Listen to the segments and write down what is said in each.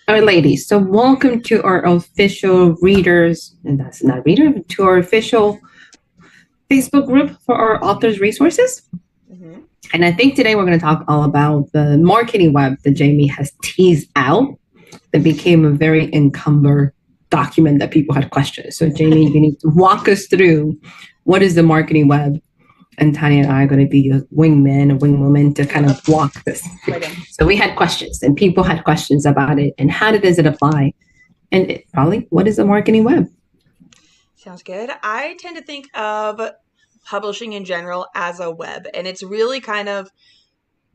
All right, ladies. So, welcome to our official readers, and that's not reader, to our official Facebook group for our authors' resources. Hmm. And I think today we're going to talk all about the marketing web that Jamie has teased out that became a very encumbered document that people had questions. So, Jamie, you need to walk us through what is the marketing web, and Tanya and I are going to be a wingman, a wingwoman to kind of Yep. walk this. Right in. So we had questions, and people had questions about it, and how does it apply? And probably, what is the marketing web? Sounds good. I tend to think of publishing in general as a web, and it's really kind of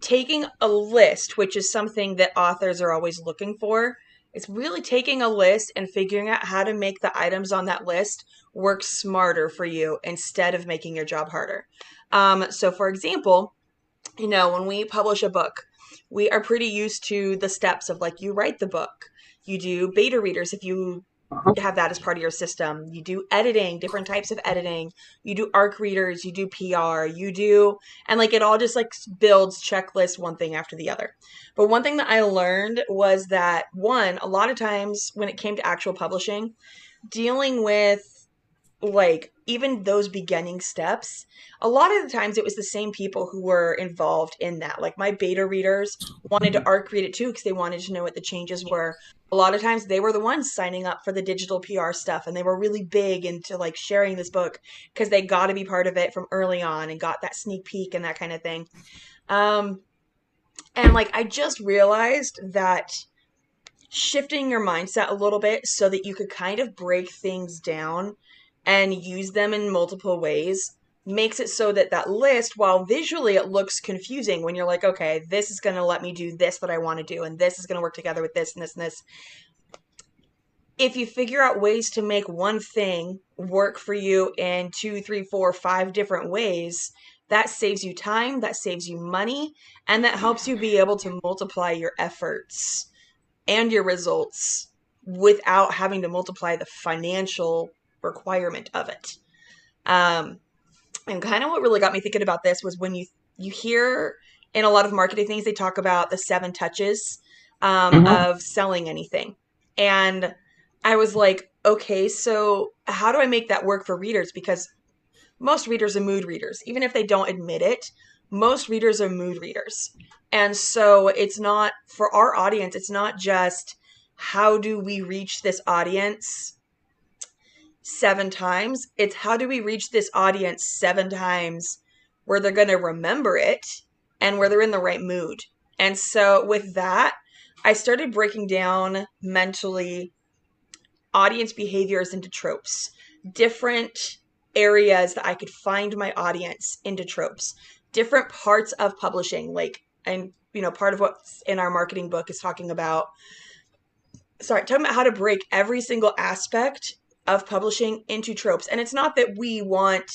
taking a list, which is something that authors are always looking for. It's really taking a list and figuring out how to make the items on that list work smarter for you instead of making your job harder. So, for example, when we publish a book, we are pretty used to the steps of like you write the book, you do beta readers if you Uh-huh. have that as part of your system. You do editing, different types of editing. You do ARC readers, you do PR, and like it all just like builds checklists one thing after the other. But one thing that I learned was that one, a lot of times when it came to actual publishing, dealing with like even those beginning steps, a lot of the times it was the same people who were involved in that. Like my beta readers wanted to arc read it too because they wanted to know what the changes were. A lot of times they were the ones signing up for the digital PR stuff, and they were really big into like sharing this book because they got to be part of it from early on and got that sneak peek and that kind of thing. um and like I just realized that shifting your mindset a little bit so that you could kind of break things down and use them in multiple ways makes it so that that list, while visually it looks confusing when you're like, okay, this is going to let me do this that I want to do, and this is going to work together with this and this and this. If you figure out ways to make one thing work for you in two, three, four, five different ways, that saves you time, that saves you money, and that helps you be able to multiply your efforts and your results without having to multiply the financial requirement of it. Um, and kind of what really got me thinking about this was when you hear in a lot of marketing things they talk about the seven touches Uh-huh. of selling anything, and I was like, okay, so how do I make that work for readers? Because most readers are mood readers, even if they don't admit it. Most readers are mood readers, and so it's not for our audience. It's not just how do we reach this audience seven times. It's how do we reach this audience seven times where they're going to remember it and where they're in the right mood. And so with that, I started breaking down mentally audience behaviors into tropes, different areas that I could find my audience into tropes, different parts of publishing, like, and part of what's in our marketing book is talking about how to break every single aspect of publishing into tropes. And it's not that we want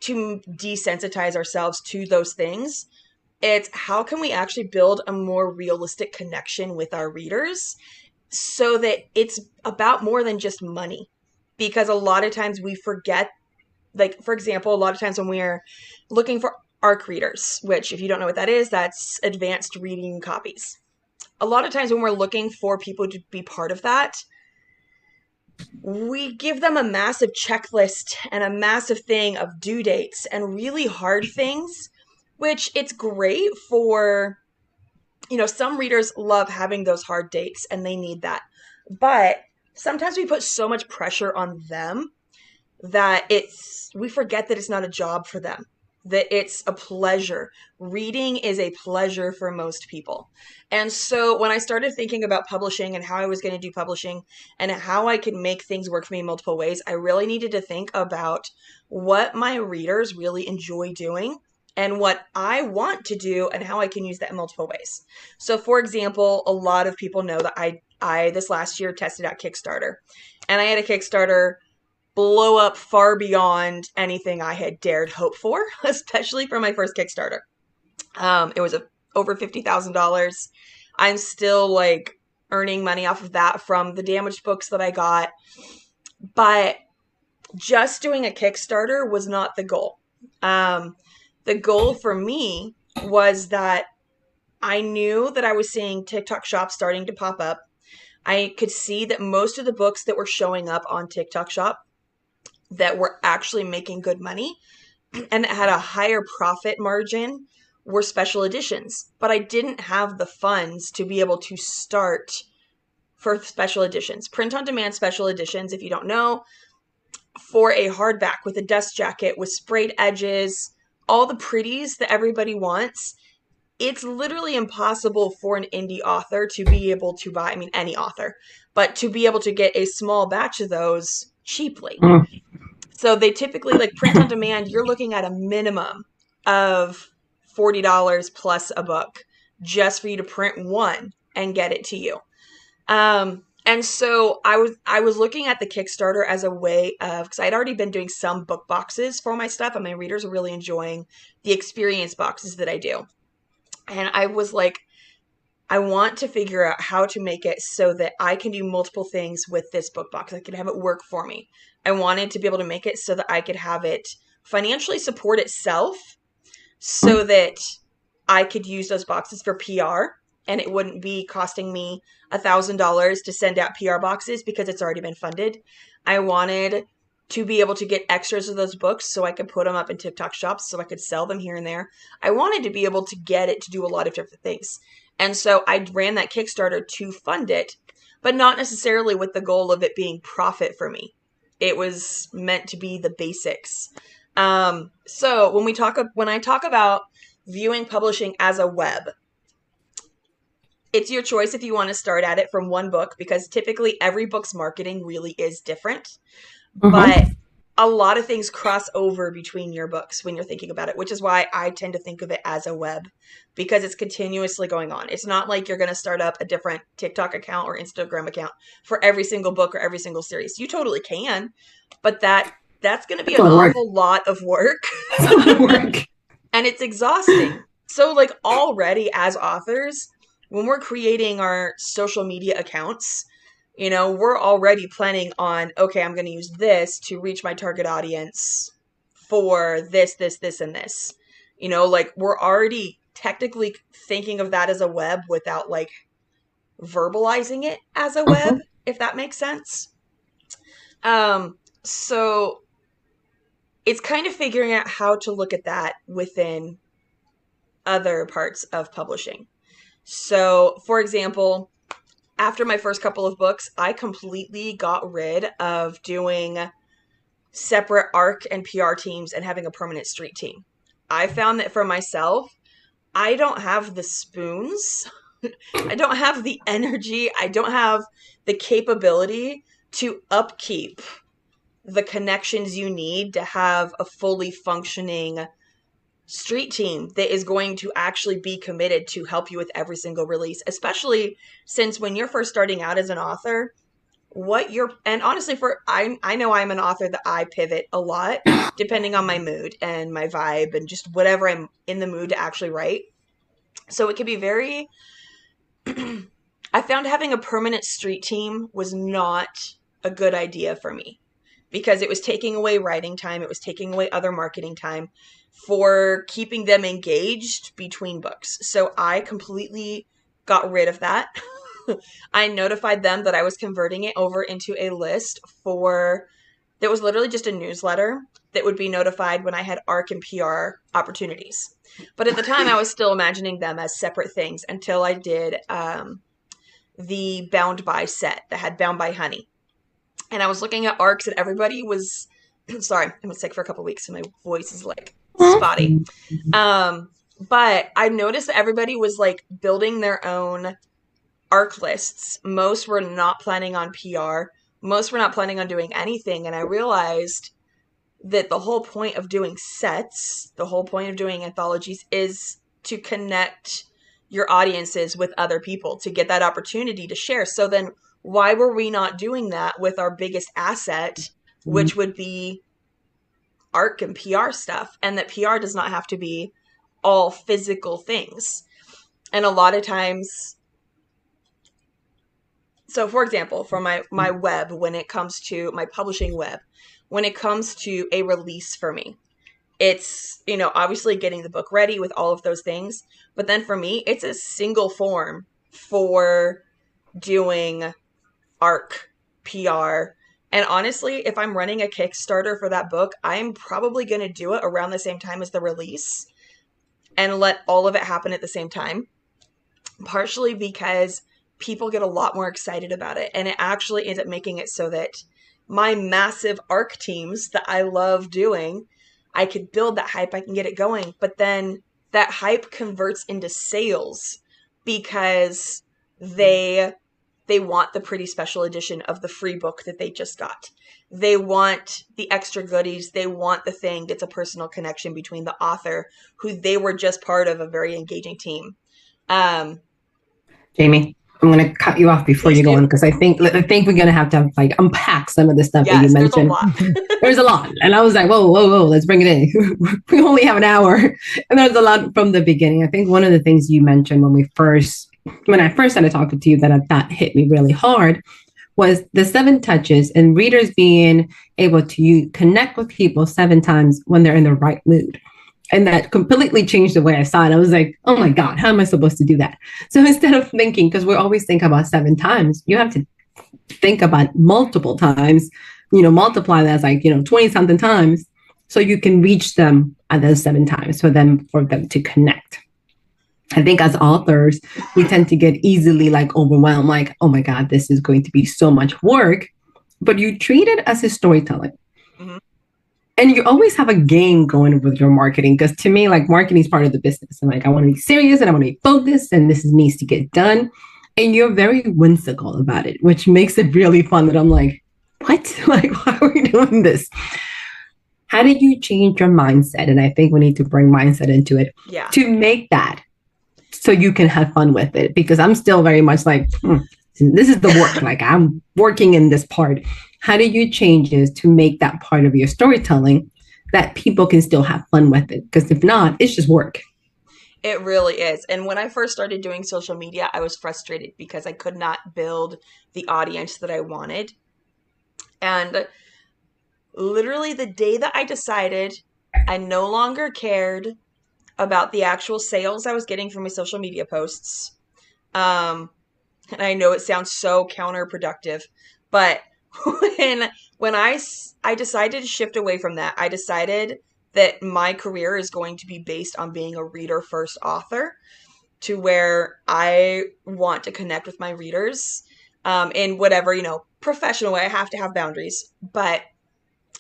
to desensitize ourselves to those things. It's how can we actually build a more realistic connection with our readers so that it's about more than just money. Because a lot of times we forget, like, for example, a lot of times when we're looking for ARC readers, which, if you don't know what that is, that's advanced reading copies. A lot of times when we're looking for people to be part of that, we give them a massive checklist and a massive thing of due dates and really hard things, which it's great for, some readers love having those hard dates and they need that. But sometimes we put so much pressure on them that we forget that it's not a job for them, that it's a pleasure. Reading is a pleasure for most people. And so when I started thinking about publishing and how I was going to do publishing and how I could make things work for me in multiple ways, I really needed to think about what my readers really enjoy doing and what I want to do and how I can use that in multiple ways. So for example, a lot of people know that I this last year tested out Kickstarter. And I had a Kickstarter blow up far beyond anything I had dared hope for, especially for my first Kickstarter. It was over $50,000. I'm still like earning money off of that from the damaged books that I got, but just doing a Kickstarter was not the goal. The goal for me was that I knew that I was seeing TikTok shops starting to pop up. I could see that most of the books that were showing up on TikTok Shop that were actually making good money and that had a higher profit margin were special editions. But I didn't have the funds to be able to start for special editions. Print on demand special editions, if you don't know, for a hardback with a dust jacket with sprayed edges, all the pretties that everybody wants. It's literally impossible for an indie author to be able to buy, I mean, any author, but to be able to get a small batch of those cheaply. Mm. So they typically, like print on demand, you're looking at a minimum of $40 plus a book just for you to print one and get it to you. And so I was looking at the Kickstarter as a way of, because I'd already been doing some book boxes for my stuff, and my readers are really enjoying the experience boxes that I do. And I was like, I want to figure out how to make it so that I can do multiple things with this book box. I can have it work for me. I wanted to be able to make it so that I could have it financially support itself so that I could use those boxes for PR and it wouldn't be costing me $1,000 to send out PR boxes because it's already been funded. I wanted to be able to get extras of those books so I could put them up in TikTok shops so I could sell them here and there. I wanted to be able to get it to do a lot of different things. And so I ran that Kickstarter to fund it, but not necessarily with the goal of it being profit for me. It was meant to be the basics. So when I talk about viewing publishing as a web, it's your choice if you want to start at it from one book, because typically every book's marketing really is different. Mhm. But a lot of things cross over between your books when you're thinking about it, which is why I tend to think of it as a web, because it's continuously going on. It's not like you're going to start up a different TikTok account or Instagram account for every single book or every single series. You totally can, but that's going to be That's an a lot of work. awful lot of work. That's a lot of work. And it's exhausting. So like already as authors, when we're creating our social media accounts, we're already planning on, okay, I'm going to use this to reach my target audience for this, and this. Like we're already technically thinking of that as a web without like verbalizing it as a web, if that makes sense. So it's kind of figuring out how to look at that within other parts of publishing. So, for example, after my first couple of books, I completely got rid of doing separate ARC and PR teams and having a permanent street team. I found that for myself, I don't have the spoons. I don't have the energy. I don't have the capability to upkeep the connections you need to have a fully functioning street team that is going to actually be committed to help you with every single release, especially since when you're first starting out as an author, and honestly, I know I'm an author that I pivot a lot depending on my mood and my vibe and just whatever I'm in the mood to actually write. So it can be very, I found having a permanent street team was not a good idea for me because it was taking away writing time. It was taking away other marketing time for keeping them engaged between books. So I completely got rid of that. I notified them that I was converting it over into a list that was literally just a newsletter that would be notified when I had ARC and PR opportunities. But at the time, I was still imagining them as separate things until I did the Bound By set that had Bound By Honey. And I was looking at ARCs and everybody was, sorry, I was sick for a couple weeks and my voice is like spotty. But I noticed that everybody was like building their own ARC lists. Most were not planning on PR. Most were not planning on doing anything. And I realized that the whole point of doing sets, the whole point of doing anthologies is to connect your audiences with other people, to get that opportunity to share. So then why were we not doing that with our biggest asset, which would be ARC and PR stuff? And that PR does not have to be all physical things. And a lot of times, so for example, for my web, when it comes to my publishing web, when it comes to a release for me, it's, obviously getting the book ready with all of those things. But then for me, it's a single form for doing arc, PR. And honestly, if I'm running a Kickstarter for that book, I'm probably going to do it around the same time as the release and let all of it happen at the same time. Partially because people get a lot more excited about it. And it actually ends up making it so that my massive arc teams that I love doing, I could build that hype, I can get it going. But then that hype converts into sales because they want the pretty special edition of the free book that they just got. They want the extra goodies. They want the thing that's a personal connection between the author, who they were just part of a very engaging team. Jamie, I'm going to cut you off before you go on because I think we're going to have like unpack some of the stuff that you mentioned. There's a lot. And I was like, whoa, let's bring it in. We only have an hour. And there's a lot from the beginning. I think one of the things you mentioned when I first started talking to you that I thought hit me really hard was the 7 touches and readers being able to connect with people 7 times when they're in the right mood. And that completely changed the way I saw it. I was like, oh my God, how am I supposed to do that? So instead of thinking, because we always think about 7 times, you have to think about multiple times, multiply that as like, 20 something times so you can reach them at those 7 times for them to connect. I think as authors, we tend to get easily like overwhelmed, like, oh my God, this is going to be so much work, but you treat it as a storytelling. Mm-hmm. And you always have a game going with your marketing, because to me, like, marketing is part of the business. And like, I want to be serious and I want to be focused and this needs to get done. And you're very whimsical about it, which makes it really fun that I'm like, what? Like, why are we doing this? How did you change your mindset? And I think we need to bring mindset into it to make that so you can have fun with it. Because I'm still very much like, this is the work. Like, I'm working in this part. How do you change it to make that part of your storytelling that people can still have fun with it? Because if not, it's just work. It really is. And when I first started doing social media, I was frustrated because I could not build the audience that I wanted. And literally the day that I decided I no longer cared about the actual sales I was getting from my social media posts, and I know it sounds so counterproductive, but when I decided to shift away from that, I decided that my career is going to be based on being a reader first author, to where I want to connect with my readers in whatever, professional way. I have to have boundaries, but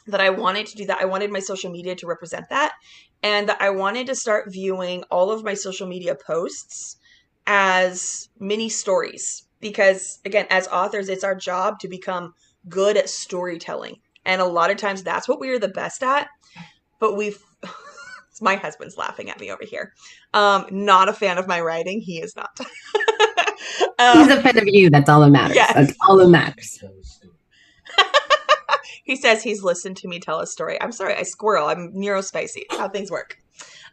that I wanted to do that. I wanted my social media to represent that, and that I wanted to start viewing all of my social media posts as mini stories, because again, as authors, it's our job to become good at storytelling. And a lot of times that's what we are the best at, but my husband's laughing at me over here. Not a fan of my writing. He is not. He's a fan of you. That's all that matters. Yes. That's all that matters. He says he's listened to me tell a story. I'm sorry, I squirrel. I'm neurospicy. That's how things work.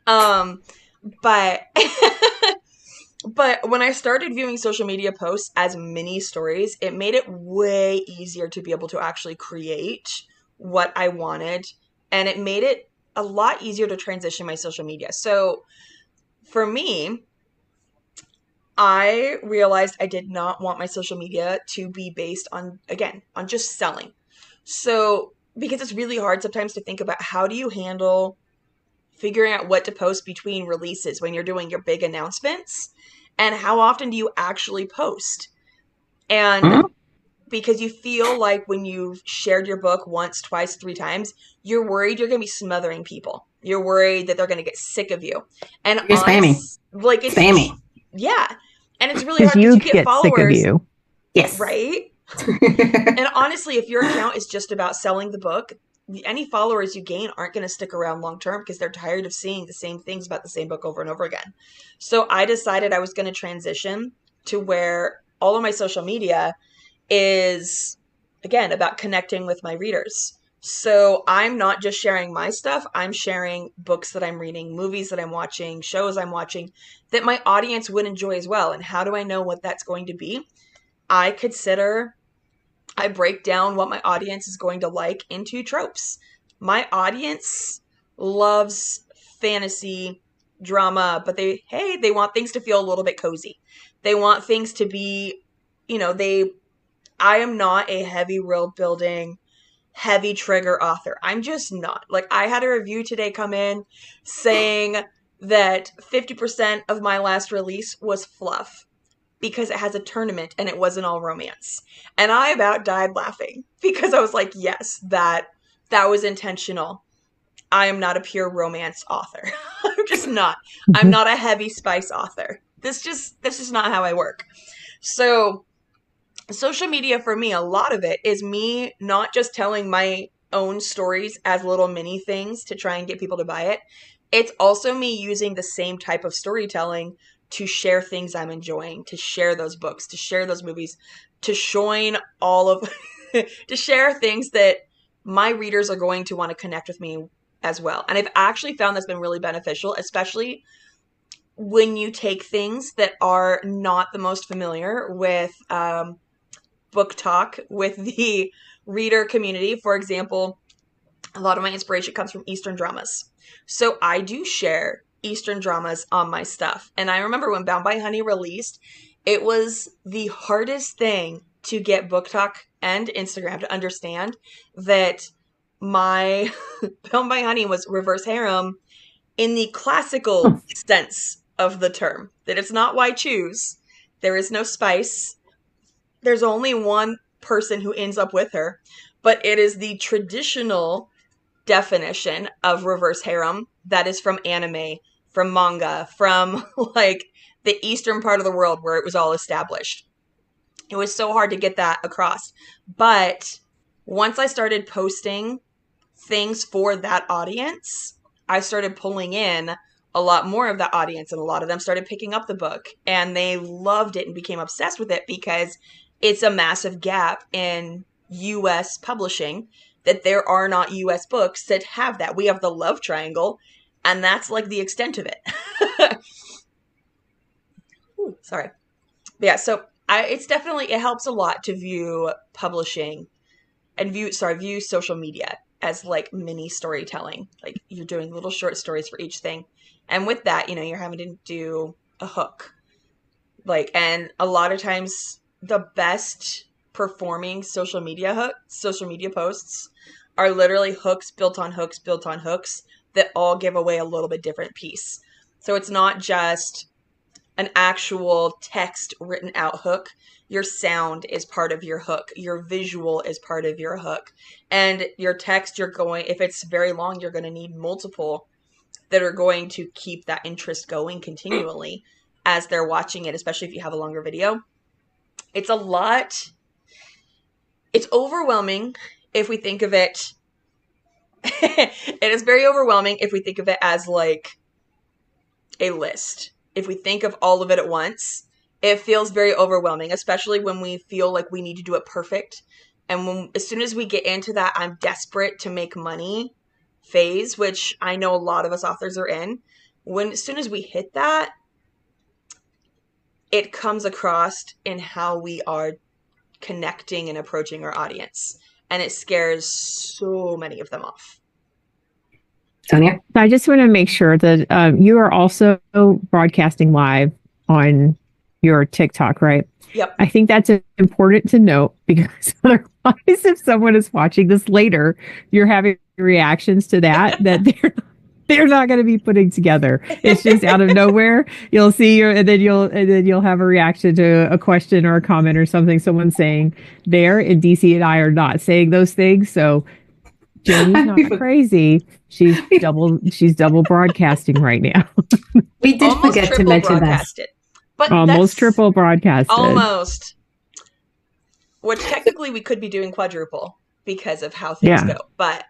But But when I started viewing social media posts as mini stories, it made it way easier to be able to actually create what I wanted. And it made it a lot easier to transition my social media. So for me, I realized I did not want my social media to be based on, again, on just selling. So because it's really hard sometimes to think about how do you handle figuring out what to post between releases when you're doing your big announcements, and how often do you actually post? And because you feel like when you've shared your book once, twice, 3 times, you're worried you're going to be smothering people. You're worried that they're going to get sick of you. And you're spammy. Like, it's spammy. Yeah. And it's really hard because you get followers. Sick of you. Yes. Right? And honestly, if your account is just about selling the book, any followers you gain aren't going to stick around long term because they're tired of seeing the same things about the same book over and over again. So I decided I was going to transition to where all of my social media is, again, about connecting with my readers. So I'm not just sharing my stuff. I'm sharing books that I'm reading, movies that I'm watching, shows I'm watching that my audience would enjoy as well. And how do I know what that's going to be? I break down what my audience is going to like into tropes. My audience loves fantasy drama, but they want things to feel a little bit cozy. They want things to be, I am not a heavy world building, heavy trigger author. I'm just not. Like, I had a review today come in saying that 50% of my last release was fluff because it has a tournament and it wasn't all romance. And I about died laughing because I was like, yes, that was intentional. I am not a pure romance author. I'm just not. I'm not a heavy spice author. This is not how I work. So social media for me, a lot of it is me not just telling my own stories as little mini things to try and get people to buy it. It's also me using the same type of storytelling to share things I'm enjoying, to share those books, to share those movies, to join all of, to share things that my readers are going to want to connect with me as well. And I've actually found that's been really beneficial, especially when you take things that are not the most familiar with book talk with the reader community. For example, a lot of my inspiration comes from Eastern dramas. So I do share Eastern dramas on my stuff. And I remember when Bound by Honey released, it was the hardest thing to get book talk and Instagram to understand that my Bound by Honey was reverse harem in the classical sense of the term. That it's not why choose. There is no spice. There's only one person who ends up with her. But it is the traditional definition of reverse harem that is from anime, from manga, from like the eastern part of the world where it was all established. It was so hard to get that across. But once I started posting things for that audience, I started pulling in a lot more of that audience, and a lot of them started picking up the book and they loved it and became obsessed with it because it's a massive gap in US publishing that there are not US books that have that. We have the love triangle, and that's like the extent of it. Ooh, sorry. But yeah, so it helps a lot to view publishing and view social media as like mini storytelling. Like you're doing little short stories for each thing. And with that, you're having to do a hook. Like, and a lot of times the best performing social media posts are literally hooks built on hooks built on hooks that all give away a little bit different piece. So it's not just an actual text written out hook. Your sound is part of your hook. Your visual is part of your hook. And your text, if it's very long, you're going to need multiple that are going to keep that interest going continually as they're watching it, especially if you have a longer video. It's overwhelming if we think of it. It is very overwhelming if we think of it as like a list. If we think of all of it at once, it feels very overwhelming, especially when we feel like we need to do it perfect. And as soon as we get into that I'm desperate to make money phase, which I know a lot of us authors are in, as soon as we hit that, it comes across in how we are connecting and approaching our audience. And it scares so many of them off. Sonia? I just want to make sure that you are also broadcasting live on your TikTok, right? Yep. I think that's important to note because otherwise, if someone is watching this later, you're having reactions to that they're not going to be putting together. It's just out of nowhere. You'll see and then you'll have a reaction to a question or a comment or something someone's saying there, and DC and I are not saying those things. So Jamie's not crazy. She's double broadcasting right now. We did almost forget to mention that. But almost triple broadcasted. Almost. Which technically we could be doing quadruple because of how things go. But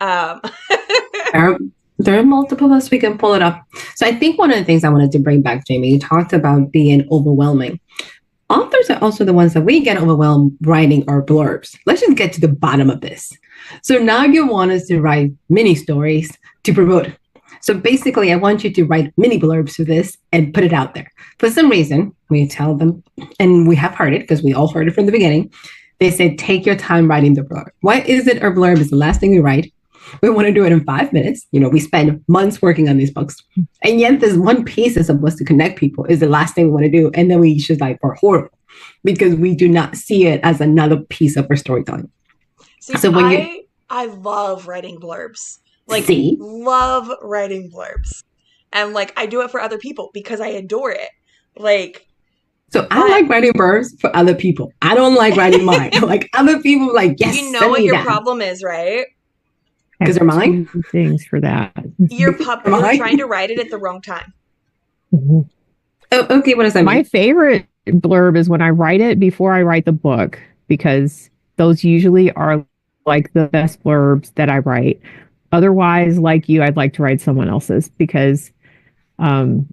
there are multiple ways we can pull it up. So I think one of the things I wanted to bring back, Jamie, you talked about being overwhelming. Authors are also the ones that we get overwhelmed writing our blurbs. Let's just get to the bottom of this. So now you want us to write mini stories to promote. So basically, I want you to write mini blurbs for this and put it out there. For some reason, we tell them, and we have heard it because we all heard it from the beginning. They said, take your time writing the blurb. Why is it our blurb is the last thing we write? We want to do it in 5 minutes. We spend months working on these books. And yet this one piece is supposed to connect people is the last thing we want to do. And then we just like, we're horrible. because we do not see it as another piece of our storytelling. See, So when I love writing blurbs. Like, see, love writing blurbs. And like I do it for other people because I adore it. Like, so I like writing blurbs for other people. I don't like writing mine. Like other people, like yes, you know send what me your that. problem is, right? Because they're mine? Things for that. You're trying to write it at the wrong time. Mhm. Oh, okay, what does that My mean? favorite blurb is when I write it before I write the book, because those usually are like the best blurbs that I write. Otherwise, like you, I'd like to write someone else's, because um,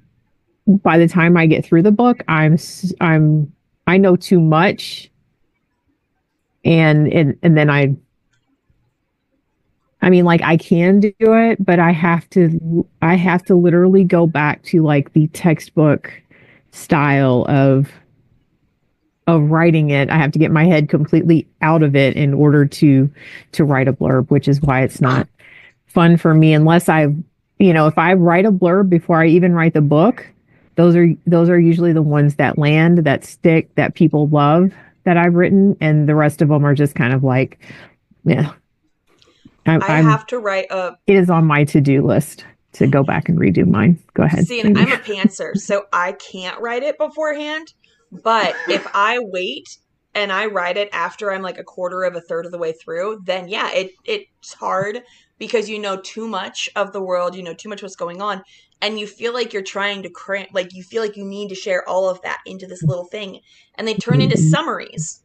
by the time I get through the book, I know too much, and then I mean, like I can do it, but I have to literally go back to like the textbook style of writing it. I have to get my head completely out of it in order to write a blurb, which is why it's not fun for me unless if I write a blurb before I even write the book, those are usually the ones that land, that stick, that people love, that I've written, and the rest of them are just kind of like, yeah. I have to write a. It is on my to-do list to go back and redo mine. Go ahead. See, and I'm a pantser, so I can't write it beforehand. But if I wait and I write it after I'm like a third of the way through, then yeah, it's hard because you know too much of the world, you know too much what's going on, and you feel like you're trying to cram, like you feel like you need to share all of that into this little thing, and they turn into summaries.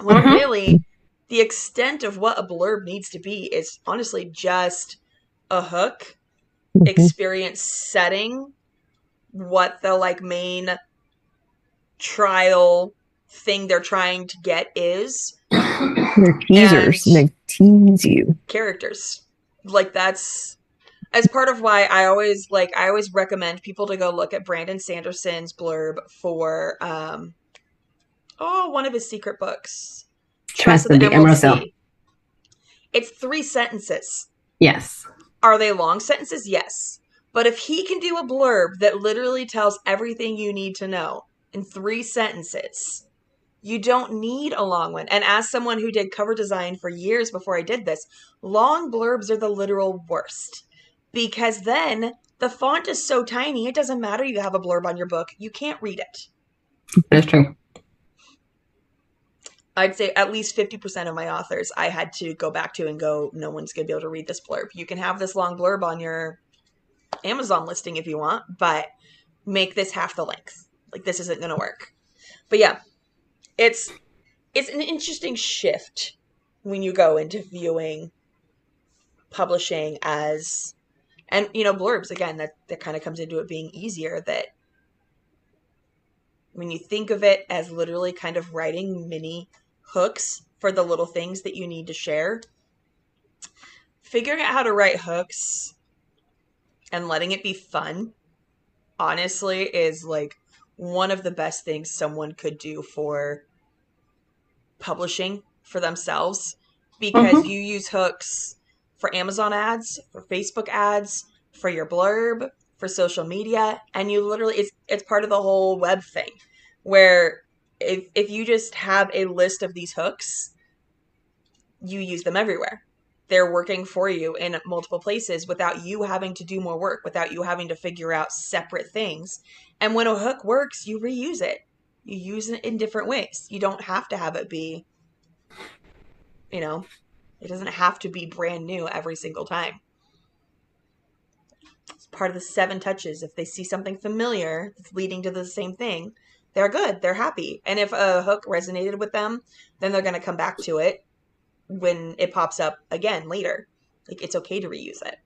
When really, the extent of what a blurb needs to be is honestly just a hook, experience setting, what the like main trial thing they're trying to get is. They're teasers and they tease you. Characters. Like that's as part of why I always recommend people to go look at Brandon Sanderson's blurb for one of his secret books. Trust of the Emerald Sea. It's 3 sentences. Yes. Are they long sentences? Yes. But if he can do a blurb that literally tells everything you need to know in 3 sentences, you don't need a long one. And as someone who did cover design for years before I did this, long blurbs are the literal worst. Because then the font is so tiny, it doesn't matter you have a blurb on your book. You can't read it. That's true. I'd say at least 50% of my authors I had to go back to and go, no one's going to be able to read this blurb. You can have this long blurb on your Amazon listing if you want, but make this half the length. Like, this isn't going to work. But yeah, it's an interesting shift when you go into viewing publishing as, and blurbs, again, that kind of comes into it being easier, that when you think of it as literally kind of writing mini hooks for the little things that you need to share, figuring out how to write hooks and letting it be fun, honestly, is like one of the best things someone could do for publishing for themselves, because you use hooks for Amazon ads, for Facebook ads, for your blurb, for social media, and you literally, it's part of the whole web thing, where if you just have a list of these hooks, you use them everywhere. They're working for you in multiple places without you having to do more work, without you having to figure out separate things. And when a hook works, you reuse it. You use it in different ways. You don't have to have it be, it doesn't have to be brand new every single time. It's part of the 7 touches. If they see something familiar that's leading to the same thing, they're good. They're happy. And if a hook resonated with them, then they're going to come back to it when it pops up again later. Like, it's okay to reuse it.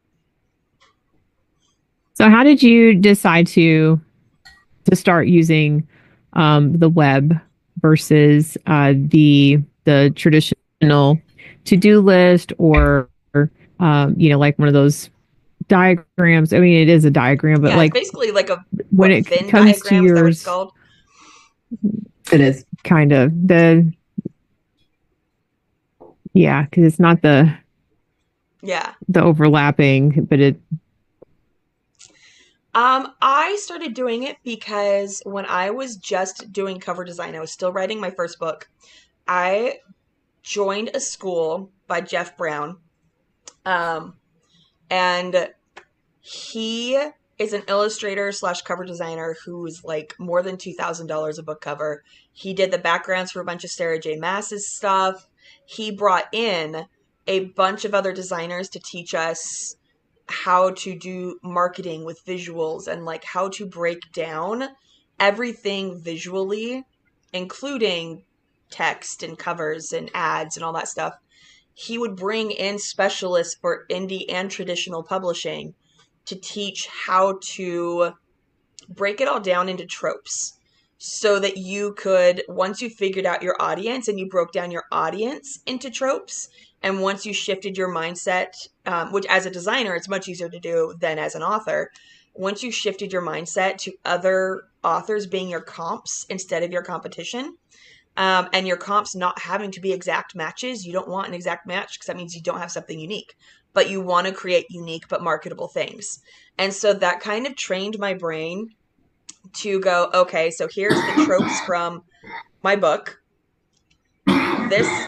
So how did you decide to start using the web versus the traditional to-do list, or like one of those diagrams? I mean, it is a diagram, but like it's basically like a when it Venn comes diagram, to is that what yours, it's called? It is kind of because it's not the overlapping, but I started doing it because when I was just doing cover design, I was still writing my first book. I joined a school by Jeff Brown. Um, and he is an illustrator slash cover designer who's like more than $2,000 a book cover. He did the backgrounds for a bunch of Sarah J. Maas's stuff. He brought in a bunch of other designers to teach us how to do marketing with visuals and like how to break down everything visually, including text and covers and ads and all that stuff. He would bring in specialists for indie and traditional publishing to teach how to break it all down into tropes so that you could, once you figured out your audience and you broke down your audience into tropes, and once you shifted your mindset, which as a designer, it's much easier to do than as an author. Once you shifted your mindset to other authors being your comps instead of your competition, and your comps not having to be exact matches, you don't want an exact match because that means you don't have something unique, but you want to create unique but marketable things. And so that kind of trained my brain to go, okay, so here's the tropes from my book.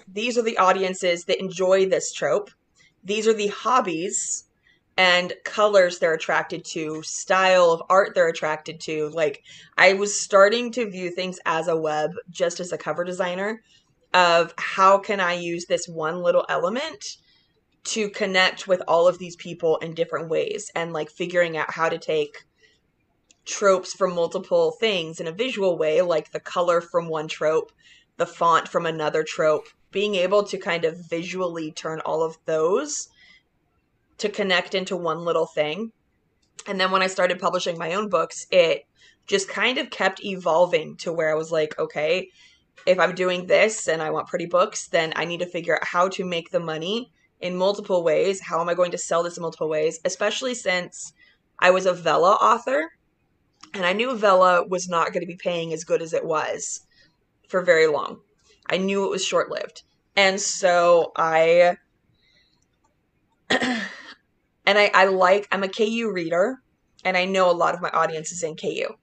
These are the audiences that enjoy this trope. These are the hobbies and colors they're attracted to, style of art they're attracted to. Like, I was starting to view things as a web, just as a cover designer, of how can I use this one little element to connect with all of these people in different ways, and like figuring out how to take tropes from multiple things in a visual way, like the color from one trope, the font from another trope, being able to kind of visually turn all of those to connect into one little thing. And then when I started publishing my own books, it just kind of kept evolving to where I was like, okay, if I'm doing this and I want pretty books, then I need to figure out how to make the money in multiple ways. How am I going to sell this in multiple ways? Especially since I was a Vella author, and I knew Vella was not going to be paying as good as it was for very long. I knew it was short-lived. And so I'm a KU reader, and I know a lot of my audience is in KU.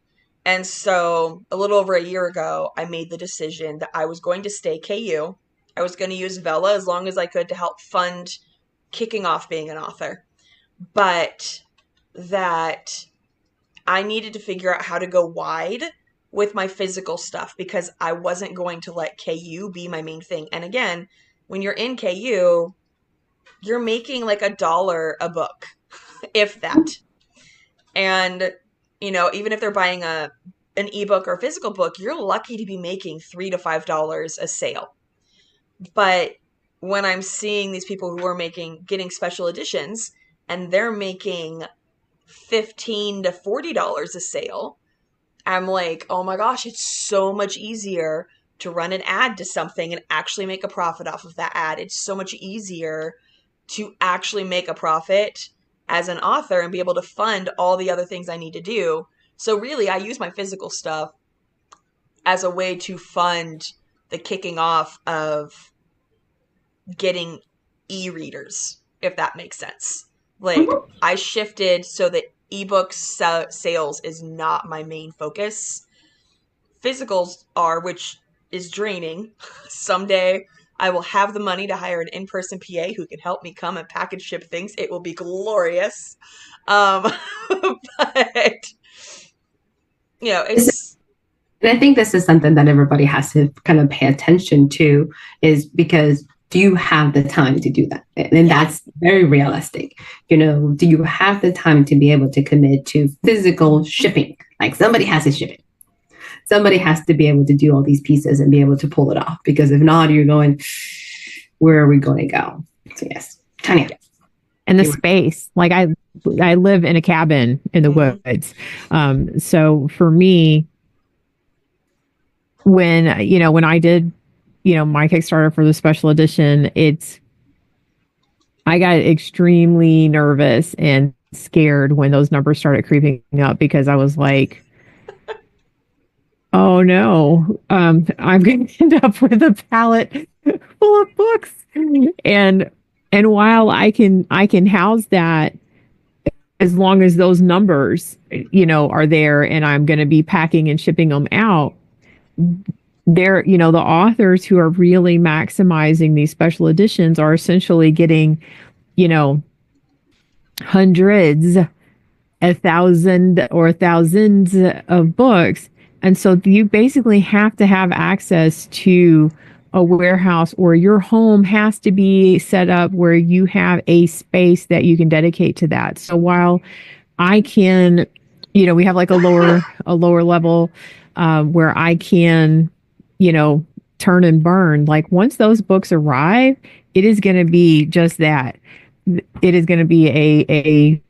And so a little over a year ago, I made the decision that I was going to stay KU. I was going to use Vella as long as I could to help fund kicking off being an author. But that I needed to figure out how to go wide with my physical stuff, because I wasn't going to let KU be my main thing. And again, when you're in KU, you're making like $1 a book, if that. And, you know, even if they're buying an ebook or a physical book, you're lucky to be making $3 to $5 a sale. But when I'm seeing these people who are getting special editions, and they're making $15 to $40 a sale, I'm like, oh my gosh, it's so much easier to run an ad to something and actually make a profit off of that ad. It's so much easier to actually make a profit as an author and be able to fund all the other things I need to do. So really, I use my physical stuff as a way to fund the kicking off of getting e-readers, if that makes sense. Like, I shifted so that ebook sales is not my main focus. Physicals are, which is draining. Someday I will have the money to hire an in-person PA who can help me come and package ship things. It will be glorious. But, you know, it's... And I think this is something that everybody has to kind of pay attention to, is because do you have the time to do that? And that's very realistic. You know, do you have the time to be able to commit to physical shipping? Like, somebody has to ship it. Somebody has to be able to do all these pieces and be able to pull it off. Because if not, you're going, where are we going to go? So yes, Tanya. And the space, like I live in a cabin in the woods. So for me, when I did, my Kickstarter for the special edition, I got extremely nervous and scared when those numbers started creeping up, because I was like, oh no, I'm going to end up with a pallet full of books. And while I can house that as long as those numbers, are there and I'm going to be packing and shipping them out, the authors who are really maximizing these special editions are essentially getting, hundreds, 1,000 or thousands of books. And so you basically have to have access to a warehouse, or your home has to be set up where you have a space that you can dedicate to that. So while I can, we have like a lower level where I can, turn and burn. Like once those books arrive, it is going to be just that. It is going to be a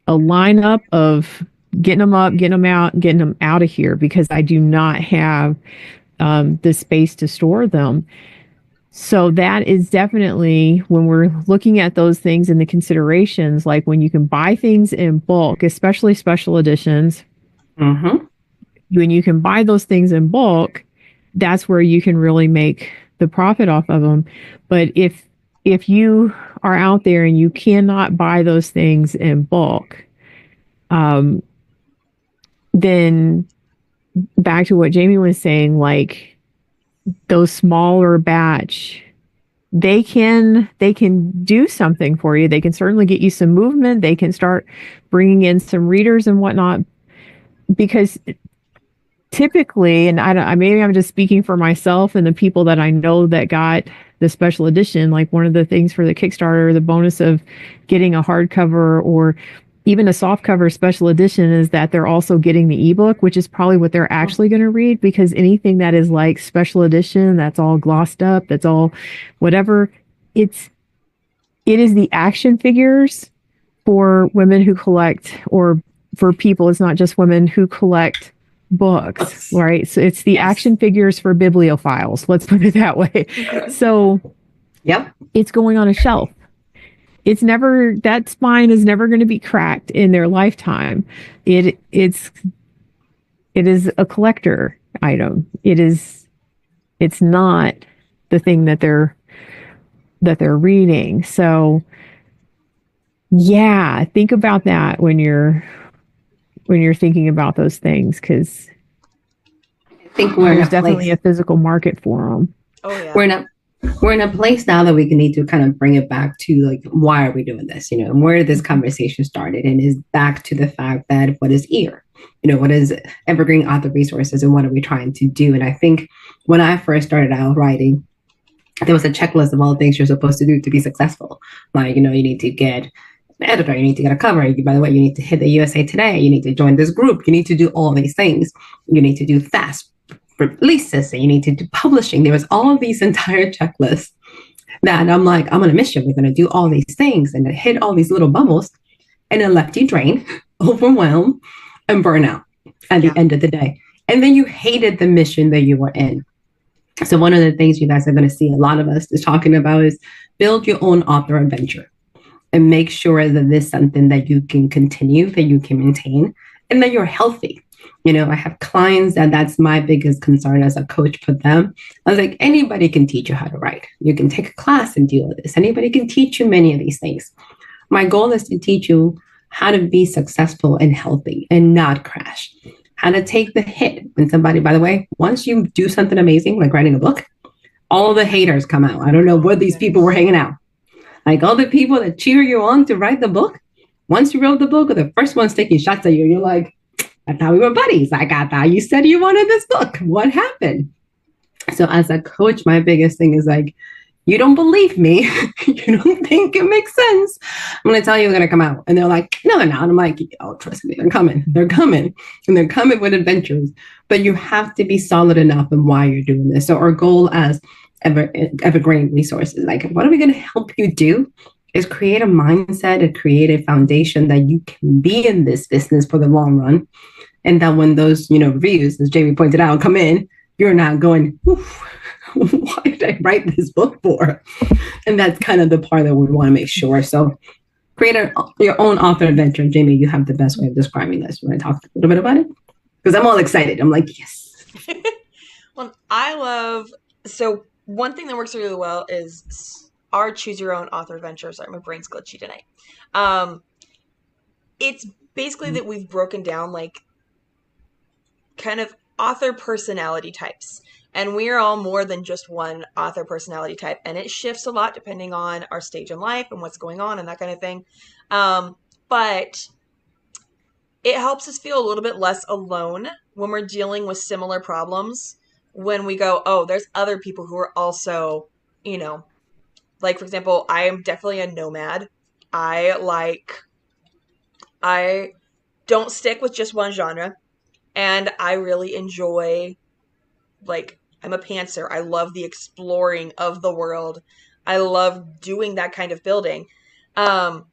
lineup of getting them up, getting them out, getting them out of here, because I do not have the space to store them. So that is definitely, when we're looking at those things in the considerations, like when you can buy things in bulk, especially special editions, when you can buy those things in bulk, that's where you can really make the profit off of them. But if you are out there and you cannot buy those things in bulk, then back to what Jamie was saying, like those smaller batch, they can do something for you. They can certainly get you some movement. They can start bringing in some readers and whatnot, because typically, and maybe I'm just speaking for myself and the people that I know that got the special edition, like one of the things for the Kickstarter, the bonus of getting a hardcover or even a softcover special edition is that they're also getting the ebook, which is probably what they're actually going to read, because anything that is like special edition, that's all glossed up, that's all whatever, it is the action figures for women who collect, or for people, it's not just women who collect books, right? So it's the action figures for bibliophiles, let's put it that way. So it's going on a shelf. It's never, that spine is never going to be cracked in their lifetime. It's a collector item. It's not the thing that they're reading. So yeah, think about that when you're thinking about those things, because I think there's definitely a physical market for them. Oh yeah. We're in a place now that we can need to kind of bring it back to like, why are we doing this? And where this conversation started, and is back to the fact that what is EAR? What is Evergreen Author Resources, and what are we trying to do? And I think when I first started out writing, there was a checklist of all the things you're supposed to do to be successful. Like, you need to get an editor, you need to get a cover. By the way, you need to hit the USA Today, you need to join this group, you need to do all these things. You need to do fast releases, and you need to do publishing. There was all of these entire checklists that I'm like, I'm on a mission. We're going to do all these things, and it hit all these little bubbles, and it left you drained, overwhelmed, and burn out at the end of the day. And then you hated the mission that you were in. So one of the things you guys are going to see a lot of us is talking about is build your own author adventure, and make sure that this is something that you can continue, that you can maintain, and that you're healthy. I have clients that's my biggest concern as a coach for them. I was like, anybody can teach you how to write. You can take a class and deal with this. Anybody can teach you many of these things. My goal is to teach you how to be successful and healthy and not crash. How to take the hit when somebody, by the way, once you do something amazing, like writing a book, all the haters come out. I don't know what these people were hanging out. Like all the people that cheer you on to write the book, once you wrote the book, or the first one's taking shots at you, you're like, I thought we were buddies. Like, I thought you said you wanted this book. What happened? So as a coach, my biggest thing is like, you don't believe me. You don't think it makes sense. I'm going to tell you they're going to come out. And they're like, no, they're not. And I'm like, oh, trust me, they're coming. They're coming. And they're coming with adventures. But you have to be solid enough in why you're doing this. So our goal as Evergreen Resources, like, what are we going to help you do? Is create a mindset and create a foundation that you can be in this business for the long run. And that when those, reviews, as Jamie pointed out, come in, you're not going, why did I write this book for? And that's kind of the part that we want to make sure. So create your own author adventure. Jamie, you have the best way of describing this. You want to talk a little bit about it? Because I'm all excited. I'm like, yes. Well, so one thing that works really well is our choose your own author adventure. Sorry, my brain's glitchy tonight. It's basically that we've broken down like kind of author personality types. And we are all more than just one author personality type. And it shifts a lot depending on our stage in life and what's going on and that kind of thing. But it helps us feel a little bit less alone when we're dealing with similar problems. When we go, oh, there's other people who are also, you know, like, for example, I am definitely a nomad. I don't stick with just one genre. And I really enjoy, like, I'm a pantser. I love the exploring of the world. I love doing that kind of building. And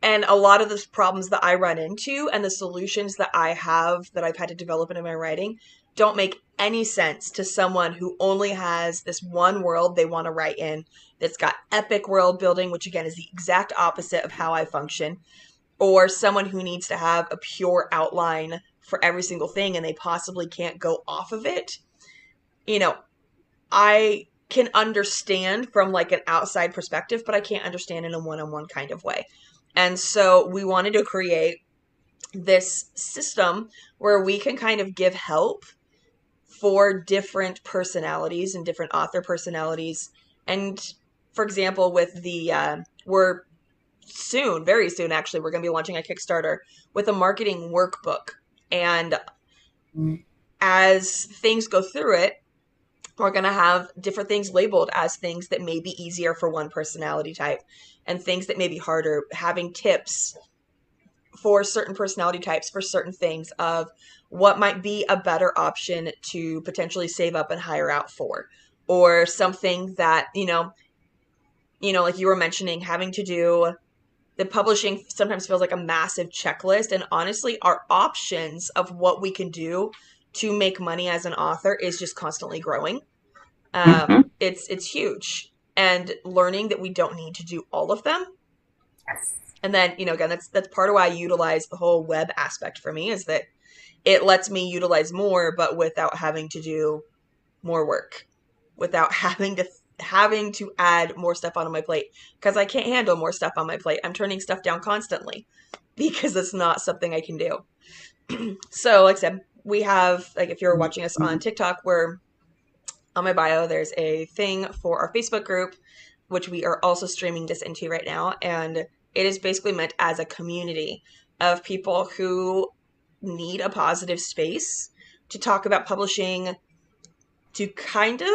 a lot of the problems that I run into and the solutions that I have that I've had to develop into my writing don't make any sense to someone who only has this one world they want to write in that's got epic world building, which again is the exact opposite of how I function, or someone who needs to have a pure outline for every single thing and they possibly can't go off of it. You know, I can understand from like an outside perspective, but I can't understand in a one-on-one kind of way. And so we wanted to create this system where we can kind of give help for different personalities and different author personalities. And for example, with the, we're soon, very soon actually, we're going to be launching a Kickstarter with a marketing workbook. And as things go through it, we're going to have different things labeled as things that may be easier for one personality type and things that may be harder, having tips for certain personality types for certain things of what might be a better option to potentially save up and hire out for, or something that, you know, like you were mentioning, having to do the publishing sometimes feels like a massive checklist. And honestly, our options of what we can do to make money as an author is just constantly growing. It's huge. And learning that we don't need to do all of them. Yes. And then, you know, again, that's part of why I utilize the whole web aspect for me, is that it lets me utilize more, but without having to do more work, without having to add more stuff onto my plate, because I can't handle more stuff on my plate. I'm turning stuff down constantly because it's not something I can do. So like I said, we have, like, if you're watching us on TikTok, we're on my bio, there's a thing for our Facebook group, which we are also streaming this into right now. And it is basically meant as a community of people who need a positive space to talk about publishing, to kind of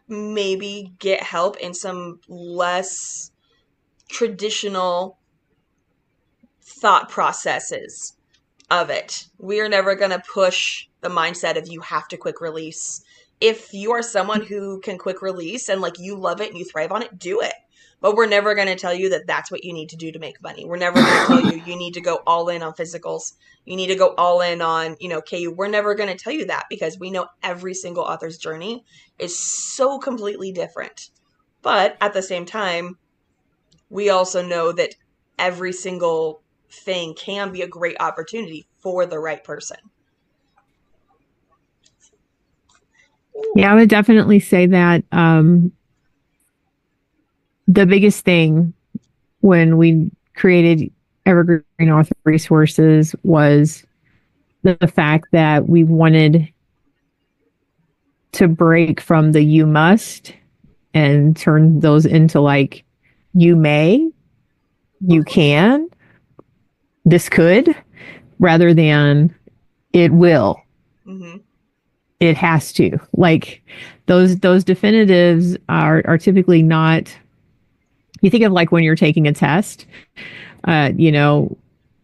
maybe get help in some less traditional thought processes of it. We are never going to push the mindset of you have to quick release. If you are someone who can quick release and like you love it and you thrive on it, do it. But we're never going to tell you that that's what you need to do to make money. We're never going to tell you you need to go all in on physicals. You need to go all in on, you know, KU. We're never going to tell you that because we know every single author's journey is so completely different. But at the same time, we also know that every single thing can be a great opportunity for the right person. Yeah, I would definitely say that the biggest thing when we created Evergreen Author Resources was the fact that we wanted to break from the you must and turn those into like you may, you can, this could, rather than it will. Mm-hmm. It has to. Like those definitives are typically not. You think of like when you're taking a test, you know,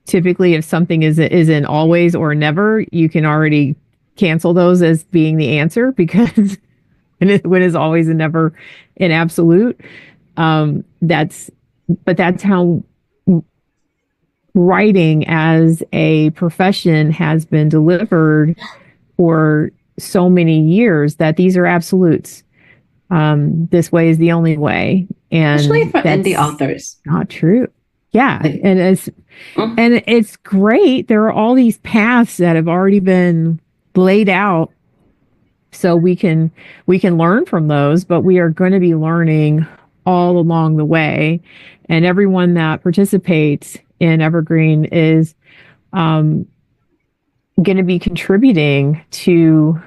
typically if something is an always or never, you can already cancel those as being the answer because when is always and never an absolute. That's how writing as a profession has been delivered for so many years, that these are absolutes. This way is the only way, and especially for indie authors. Not true. Yeah, and it's great. There are all these paths that have already been laid out, so we can learn from those. But we are going to be learning all along the way. And everyone that participates in Evergreen is going to be contributing to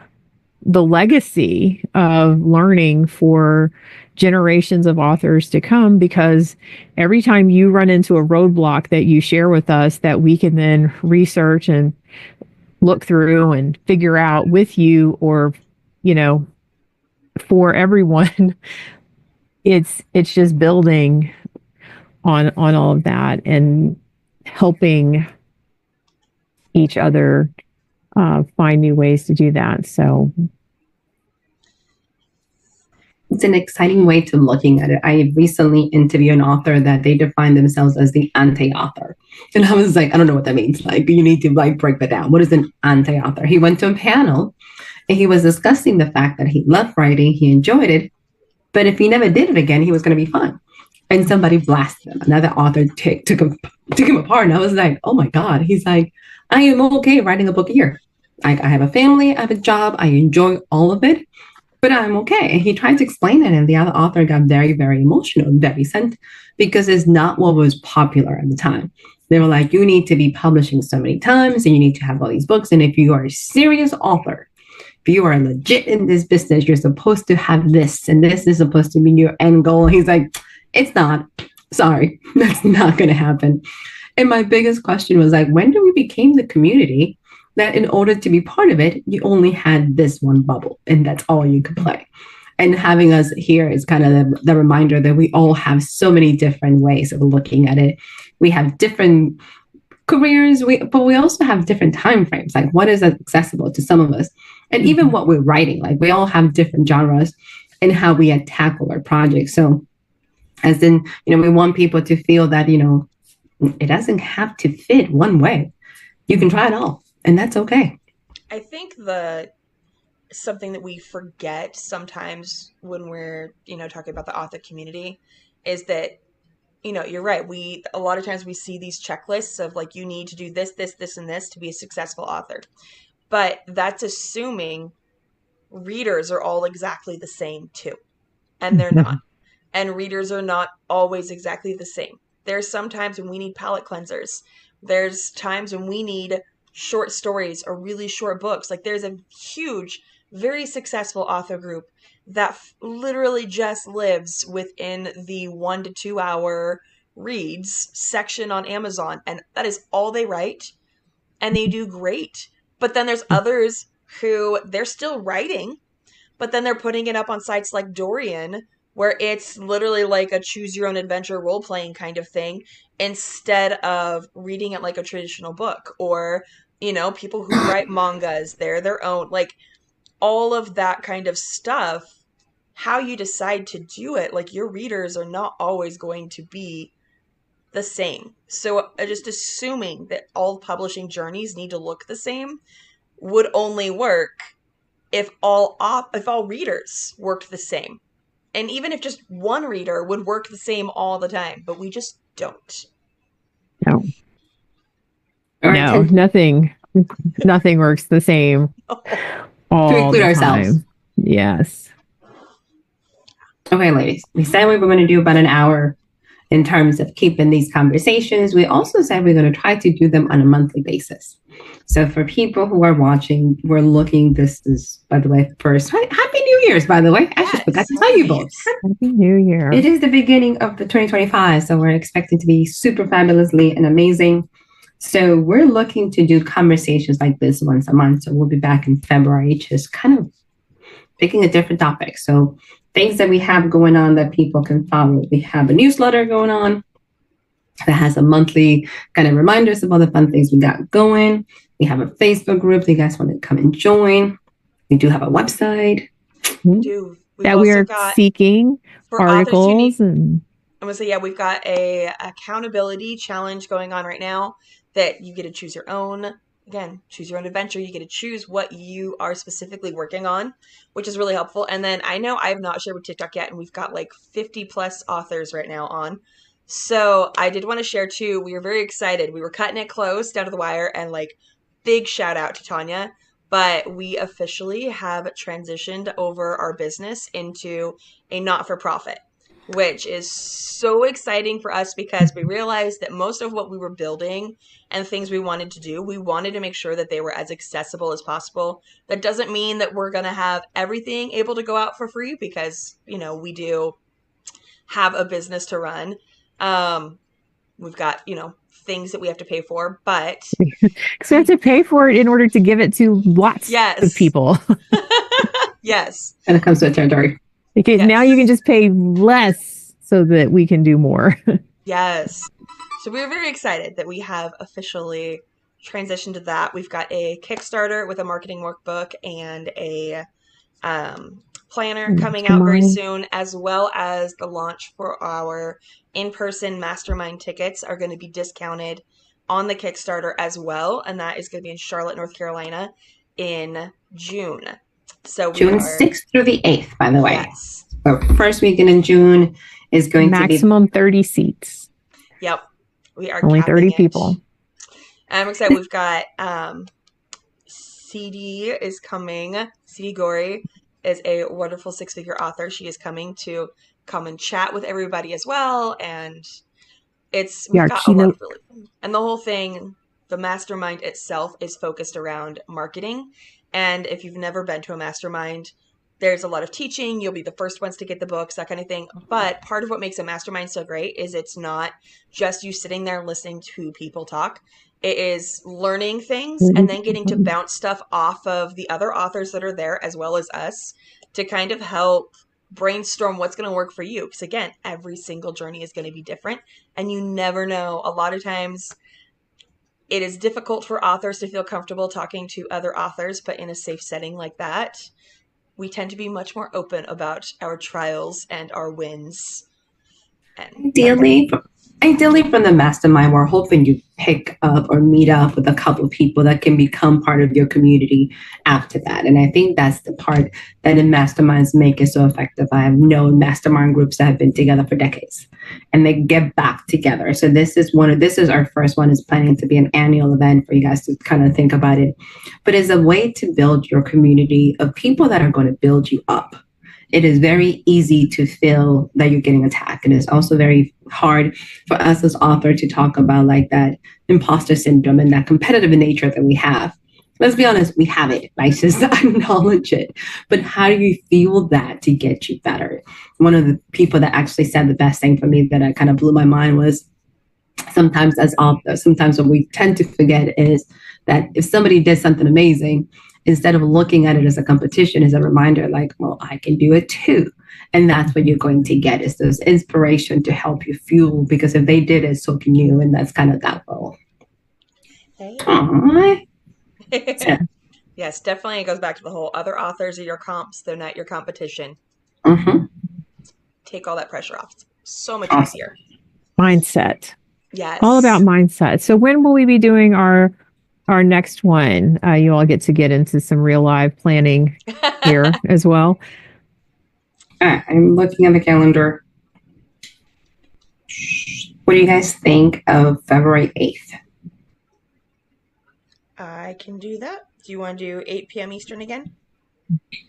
the legacy of learning for generations of authors to come, because every time you run into a roadblock that you share with us that we can then research and look through and figure out with you, or, you know, for everyone, it's just building on all of that and helping each other find new ways to do that. So it's an exciting way to looking at it. I recently interviewed an author that they define themselves as the anti-author. And I was like, I don't know what that means. Like, you need to like break that down. What is an anti-author? He went to a panel and he was discussing the fact that he loved writing, he enjoyed it, but if he never did it again, he was going to be fine. And somebody blasted him. Another author took him apart. And I was like, oh my God. He's like, I am okay writing a book a year. I have a family, I have a job, I enjoy all of it, but I'm okay. And he tried to explain it, and the other author got very, very emotional, very sent, because it's not what was popular at the time. They were like, you need to be publishing so many times, and you need to have all these books. And if you are a serious author, if you are legit in this business, you're supposed to have this, and this is supposed to be your end goal. He's like, it's not. Sorry, that's not going to happen. And my biggest question was like, when do we become the community that in order to be part of it, you only had this one bubble and that's all you could play? And having us here is kind of the reminder that we all have so many different ways of looking at it. We have different careers, but we also have different time frames. Like, what is accessible to some of us? And even what we're writing, like we all have different genres and how we tackle our projects. So as in, we want people to feel that, it doesn't have to fit one way. You can try it all, and that's okay. I think something that we forget sometimes when we're, talking about the author community is that, you're right. A lot of times we see these checklists of like, you need to do this, this, this, and this to be a successful author. But that's assuming readers are all exactly the same too. And they're not. And readers are not always exactly the same. There's some times when we need palate cleansers. There's times when we need short stories or really short books. Like there's a huge, very successful author group that literally just lives within the 1 to 2 hour reads section on Amazon. And that is all they write. And they do great. But then there's others who they're still writing, but then they're putting it up on sites like Dorian, where it's literally like a choose your own adventure role-playing kind of thing, instead of reading it like a traditional book. Or, people who write mangas, they're their own, like all of that kind of stuff, how you decide to do it, like your readers are not always going to be the same. So just assuming that all publishing journeys need to look the same would only work if all readers worked the same. And even if just one reader would work the same all the time, but we just don't. No. No, nothing works the same all to include ourselves. Time. Yes. Okay, ladies, we said we were going to do about an hour in terms of keeping these conversations. We also said we're going to try to do them on a monthly basis. So for people who are watching, we're looking, this is, by the way, first, Happy New Year's, by the way. I just forgot to tell you both. Happy New Year. It is the beginning of the 2025, so we're expecting to be super fabulously and amazing. So we're looking to do conversations like this once a month. So we'll be back in February, just kind of picking a different topic. So things that we have going on that people can follow. We have a newsletter going on that has a monthly kind of reminders of all the fun things we got going. We have a Facebook group that you guys want to come and join. We do have a website. We do. That we are seeking articles. And I'm going to say, we've got a accountability challenge going on right now that you get to choose your own. Again, choose your own adventure. You get to choose what you are specifically working on, which is really helpful. And then I know I have not shared with TikTok yet, and we've got like 50 plus authors right now on. So I did want to share too, we were very excited. We were cutting it close down to the wire, and like big shout out to Tanya. But we officially have transitioned over our business into a not-for-profit. which is so exciting for us because we realized that most of what we were building and things we wanted to do, we wanted to make sure that they were as accessible as possible. That doesn't mean that we're going to have everything able to go out for free because, we do have a business to run. We've got, things that we have to pay for, but so we have to pay for it in order to give it to lots of people. Yes. And it comes to a territory. Because now you can just pay less so that we can do more. Yes. So we're very excited that we have officially transitioned to that. We've got a Kickstarter with a marketing workbook and a planner coming out very soon, as well as the launch for our in-person mastermind tickets are going to be discounted on the Kickstarter as well. And that is going to be in Charlotte, North Carolina in June. So June 6th through the 8th, by the way. Yes. So first weekend in June is going to be maximum 30 seats. Yep. We are only 30 people. I'm excited. We've got CD is coming. CD Gorey is a wonderful 6-figure author. She is coming to come and chat with everybody as well. And we've got a lot of and the whole thing, the mastermind itself is focused around marketing. And if you've never been to a mastermind, there's a lot of teaching. You'll be the first ones to get the books, that kind of thing. But part of what makes a mastermind so great is it's not just you sitting there listening to people talk. It is learning things and then getting to bounce stuff off of the other authors that are there, as well as us, to kind of help brainstorm what's going to work for you. Because again, every single journey is going to be different. And you never know. A lot of times it is difficult for authors to feel comfortable talking to other authors, but in a safe setting like that, we tend to be much more open about our trials and our wins. And Ideally from the mastermind, we're hoping you pick up or meet up with a couple of people that can become part of your community after that. And I think that's the part that in masterminds make it so effective. I have known mastermind groups that have been together for decades and they get back together. So this is our first one, is planning to be an annual event for you guys to kind of think about it. But it's a way to build your community of people that are going to build you up. It is very easy to feel that you're getting attacked. And it's also very hard for us as authors to talk about like that imposter syndrome and that competitive nature that we have. Let's be honest, we have it. Let's just acknowledge it. But how do you feel that to get you better? One of the people that actually said the best thing for me that I kind of blew my mind was sometimes as authors, sometimes what we tend to forget is that if somebody did something amazing, instead of looking at it as a competition, as a reminder, like, well, I can do it too. And that's what you're going to get, is this inspiration to help you fuel, because if they did it, so can you. And that's kind of that role. Hey. Yes, definitely. It goes back to the whole other authors are your comps. They're not your competition. Mm-hmm. Take all that pressure off. It's so much easier. Mindset. Yes. All about mindset. So when will we be doing our next one? You all get into some real live planning here as well. I'm looking at the calendar. What do you guys think of February 8th? I can do that. Do you want to do 8 p.m. Eastern again?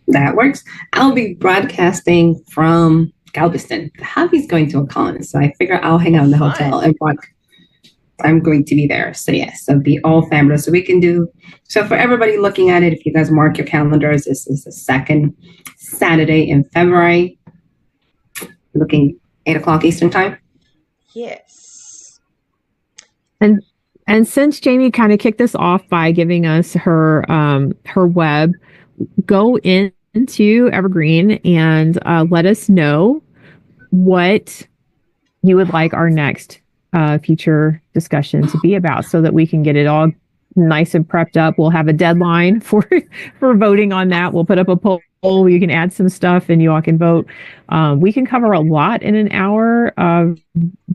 That works. I'll be broadcasting from Galveston. The hubby's going to a con, so I figure I'll hang out in the hotel and watch. I'm going to be there. So yes, it'll be all family. So we can do, so for everybody looking at it, if you guys mark your calendars, this is the second Saturday in February, looking 8:00 Eastern time. Yes. And since Jamie kind of kicked this off by giving us her web, go into Evergreen and let us know what you would like our next future discussion to be about, so that we can get it all nice and prepped up. We'll have a deadline for voting on that. We'll put up a poll. You can add some stuff and you all can vote. We can cover a lot in an hour,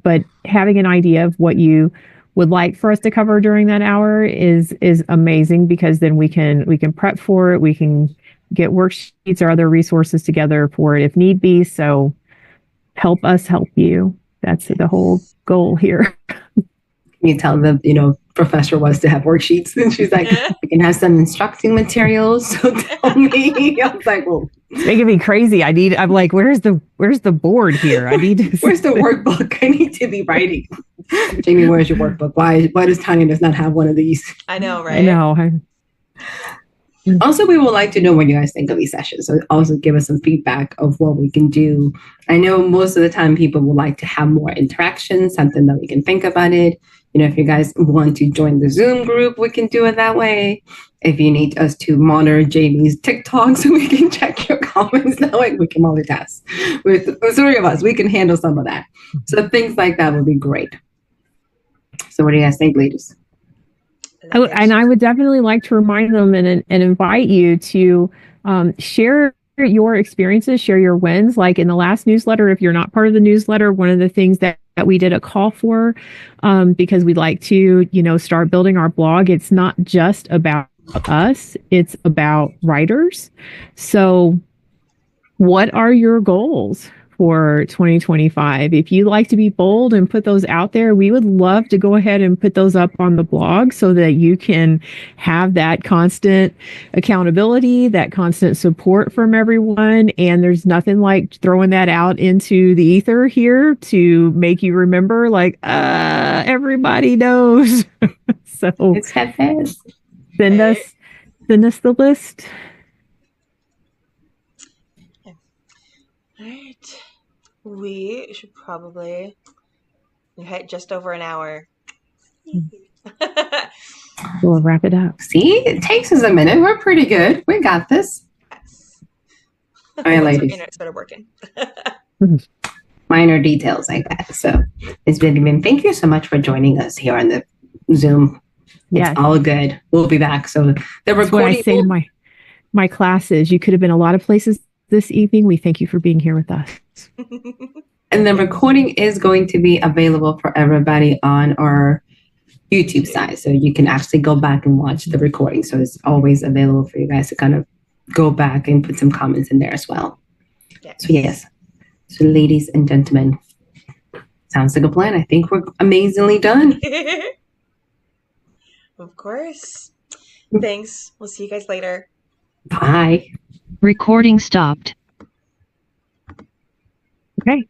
but having an idea of what you would like for us to cover during that hour is amazing, because then we can prep for it. We can get worksheets or other resources together for it if need be. So help us help you. That's the whole goal here. Can you tell the professor was to have worksheets. And she's like, we can have some instructing materials. So tell me. I was like, well, It's making me crazy. I'm like, where's the board here? I need to where's the workbook? I need to be writing. Jamie, where's your workbook? Why does Tanya does not have one of these? I know, right? I know. Also, we would like to know what you guys think of these sessions. So also give us some feedback of what we can do. I know most of the time people would like to have more interaction, something that we can think about it. You know, if you guys want to join the Zoom group, we can do it that way. If you need us to monitor Jamie's TikTok so we can check your comments that way, we can multitask. With the three of us, we can handle some of that. So things like that would be great. So what do you guys think, ladies? And I would definitely like to remind them and invite you to share your experiences, share your wins. Like in the last newsletter, if you're not part of the newsletter, one of the things that we did a call for, because we'd like to, start building our blog. It's not just about us, it's about writers. So what are your goals for 2025? If you'd like to be bold and put those out there, we would love to go ahead and put those up on the blog so that you can have that constant accountability, that constant support from everyone. And there's nothing like throwing that out into the ether here to make you remember, like, everybody knows. So It's that fast. send us the list. All right. We should probably hit just over an hour. We'll wrap it up. See, it takes us a minute. We're pretty good. We got this. Yes. All right, ladies. Internet started working. Minor details like that. So, Ms. Vivian, thank you so much for joining us here on the Zoom. It's Yes. all good. We'll be back. So the That's what I recording say to my classes. You could have been a lot of places this evening. We thank you for being here with us. and the recording is going to be available for everybody on our YouTube side. So you can actually go back and watch the recording. So it's always available for you guys to kind of go back and put some comments in there as well. Yes. So yes. So ladies and gentlemen, sounds like a plan. I think we're amazingly done. Of course. Thanks. We'll see you guys later. Bye. Recording stopped. Okay.